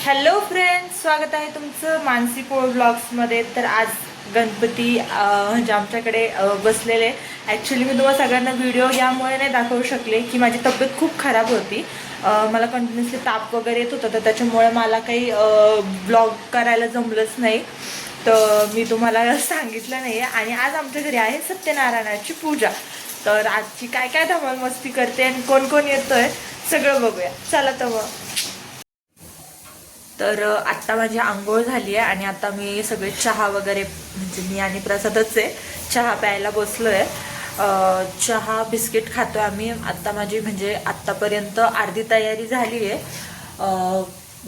Hello friends, स्वागत आहे तुमचं मानसी पोळ ब्लॉग्समध्ये. तर आज गणपती म्हणजे आमच्याकडे बसलेले. ॲक्च्युली मी तुम्हाला सगळ्यांना व्हिडिओ यामुळे नाही दाखवू शकले की माझी तब्येत खूप खराब होती. मला कंटिन्युअसली ताप वगैरे येत होता, तर त्याच्यामुळे मला काही ब्लॉग करायला जमलंच नाही. तर मी तुम्हाला सांगितलं नाही आहे. आणि आज आमच्या घरी आहे सत्यनारायणाची पूजा. तर आजची काय काय धमाल मस्ती करते आणि कोण कोण येतोय सगळं बघूया. चला तर मग. तर आत्ता माझी आंघोळ झाली आहे आणि आता मी सगळे चहा वगैरे, म्हणजे मी आणि प्रसादच आहे, चहा प्यायला बसलो आहे. चहा बिस्किट खातो आम्ही. आत्ता माझी म्हणजे आत्तापर्यंत अर्धी तयारी झाली आहे.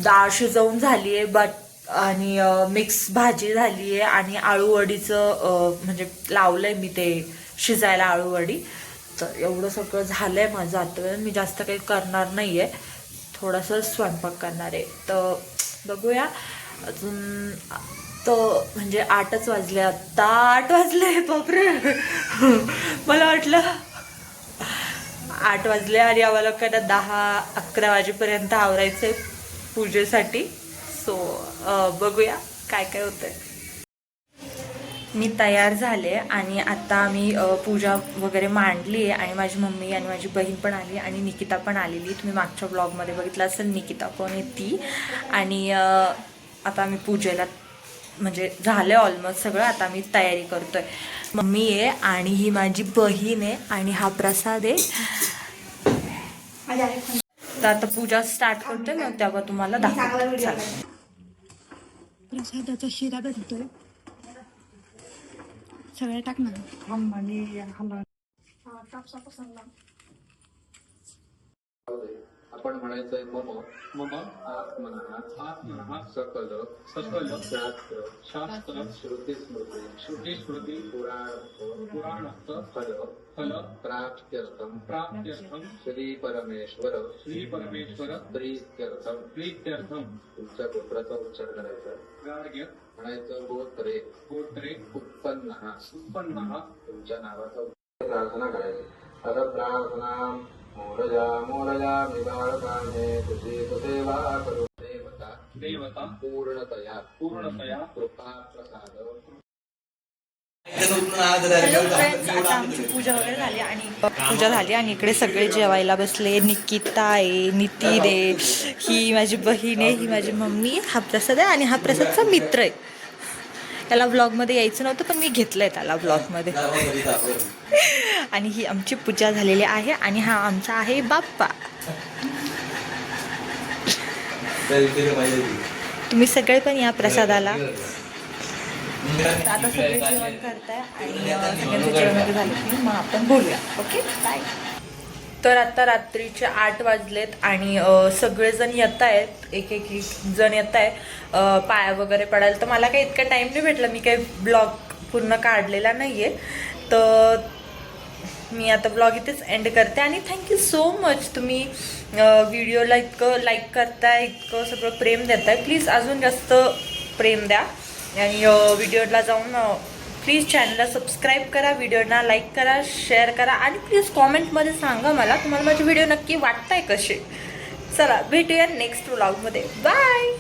डाळ शिजवून झाली आहे, आणि मिक्स भाजी झाली आहे आणि आळूवडीचं म्हणजे लावलं आहे मी ते शिजायला आळूवडी. तर एवढं सगळं झालं आहे माझं. आता मी जास्त काही करणार नाही आहे, थोडासा स्वयंपाक करणार आहे. तर बघूया अजून. तो म्हणजे 8च वाजले, आत्ता 8 वाजले. बापरे, मला वाटलं 8 वाजले आणि आम्हाला काय 10-11 वाजेपर्यंत आवरायचं आहे पूजेसाठी. सो बघूया काय काय होतंय. मी तयार झाले आणि आता आम्ही पूजा वगैरे मांडली आहे आणि माझी मम्मी आणि माझी बहीण पण आली आणि निकिता पण आलेली. तुम्ही मागच्या ब्लॉगमध्ये बघितलं असेल निकिता कोण आहे ती. आणि आता आम्ही पूजेला म्हणजे झालं ऑलमोस्ट सगळं. आता मी तयारी करतोय. मम्मी आहे आणि ही माझी बहीण आहे आणि हा प्रसाद आहे. तर आता पूजा स्टार्ट करतोय, मग तेव्हा तुम्हाला दाखवते. प्रसादाचा शिरा बनतोय, सगळं टाक ना. आपण म्हणायचंय मम मम आत्मनः सकल सकल शास्त्र शास्त्र श्रुती स्मृती पुराण फल फल प्राप्त्यर्थम श्री परमेश्वर प्रीत्यर्थम. तुमच्या गोत्राचा उच्चार करायचा. म्हणायचं गोत्रे उत्पन्न तुमच्या नावाचा प्रार्थना करायची. आता प्रार्थना मोरजा विवाहकाने तुझे सेवा करू. देवता पूर्णतया कृपा प्रसाद. हॅलो फ्रेंड्स, आता आमची पूजा वगैरे झाली आणि इकडे सगळे जेवायला बसले. निकिता आहे, नितीन आहे, ही माझी बहीण आहे, ही माझी मम्मी, हा प्रसाद आहे आणि हा प्रसादचा मित्र आहे. त्याला ब्लॉगमध्ये यायचं नव्हतं पण मी घेतलंय त्याला ब्लॉगमध्ये. आणि ही आमची पूजा झालेली आहे आणि हा आमचा आहे बाप्पा. तुम्ही सगळे पण या प्रसादाला. आता सगळे जेवण करताय आणि सगळ्यांचं जेवण वगैरे झालं की मग आपण बोलूया. Okay, bye. तर आता रात्रीचे 8 वाजलेत आणि सगळेजण येत आहेत, एक जण येत आहे पाया वगैरे पडायला. तर मला काही इतका टाईम नाही भेटला, मी काही ब्लॉग पूर्ण काढलेला नाही आहे. तर मी आता ब्लॉग इथेच एंड करते आणि थँक्यू सो मच. तुम्ही व्हिडिओला इतकं लाईक करताय, इतकं सगळं प्रेम देताय. प्लीज अजून जास्त प्रेम द्या आणि व्हिडिओला जाऊन प्लीज चॅनलला सबस्क्राईब करा, व्हिडिओना लाईक करा, शेअर करा आणि प्लीज कॉमेंटमध्ये सांगा मला तुम्हाला माझे व्हिडिओ नक्की वाटताय कसे. चला भेटूया नेक्स्ट व्लॉगमध्ये. बाय.